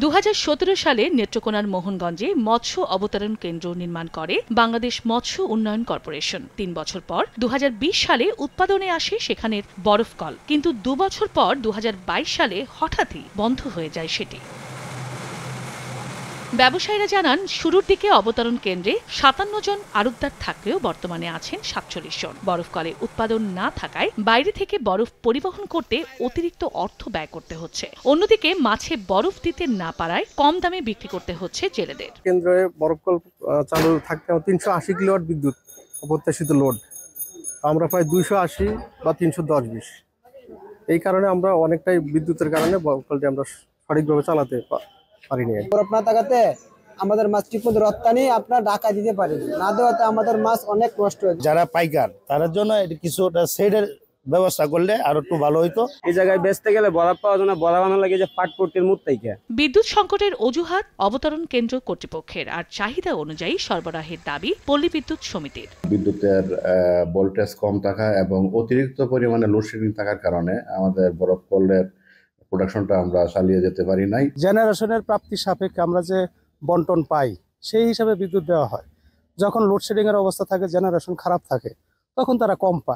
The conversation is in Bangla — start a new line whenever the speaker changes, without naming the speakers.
2017 সালে নেত্রকোনার মোহনগঞ্জে মৎস্য অবতরণ কেন্দ্র নির্মাণ করে বাংলাদেশ মৎস্য উন্নয়ন কর্পোরেশন। 3 বছর পর 2020 সালে উৎপাদনে আসে সেখানের বরফ কল, কিন্তু 2 বছর পর 2022 সালে হঠাৎই বন্ধ হয়ে যায় সেটি। ব্যবসায়ীরা জানান, শুরুর দিকে অবতরণ কেন্দ্রে 57 জন আড়তদার থাকলেও বর্তমানে আছেন 47 জন। বরফ কলে উৎপাদন না থাকায় বাইরে থেকে বরফ পরিবহন করতে অতিরিক্ত অর্থ ব্যয় করতে হচ্ছে। অন্যদিকে মাছে বরফ দিতে না পারায় কম দামে বিক্রি করতে হচ্ছে জেলেদের।
কেন্দ্রে বরফ কল চালু থাকতে 380 কিলোওয়াট বিদ্যুৎ অপ্রত্যাশিত লোড, আমরা প্রায় 280 বা 310-20। এই কারণে আমরা অনেকটাই বিদ্যুতের কারণে বরফ কলটি আমরা সঠিকভাবে চালাতে পারিনি।
বরফ না থাকাতে আমাদের মাছ ঠিকমতো রপ্তানি আপনার ঢাকা দিতে পারিনি, না দেওয়াতে আমাদের মাছ অনেক নষ্ট হয়েছে।
যারা পাইকার তাদের জন্য কিছুটা শেডের ব্যবস্থা করলে আরো একটু ভালো হইতো।
এই জায়গায় বেচতে গেলে বরফ পাওয়া যায় না, বরফ আনা লাগে যে পাটপট্টির মুত্তাইকে।
বিদ্যুৎ সংকটের অজুহাত অবতরণ কেন্দ্র কর্তৃপক্ষের, আর চাহিদা অনুযায়ী সরবরাহের দাবি পল্লী বিদ্যুৎ সমিতির।
বিদ্যুতের ভোল্টেজ কম থাকা এবং অতিরিক্ত পরিমাণে লোডশেডিং থাকার কারণে আমাদের বরফ কলের প্রোডাকশনটা আমরা চালিয়ে যেতে পারি নাই।
জেনারেশনের প্রাপ্তি সাপেক্ষে আমরা যে বন্টন পাই সেই হিসাবে বিদ্যুৎ দেওয়া হয়। যখন লোডশেডিং এর অবস্থা থাকে, জেনারেশন খারাপ থাকে, তখন তারা কম পায়।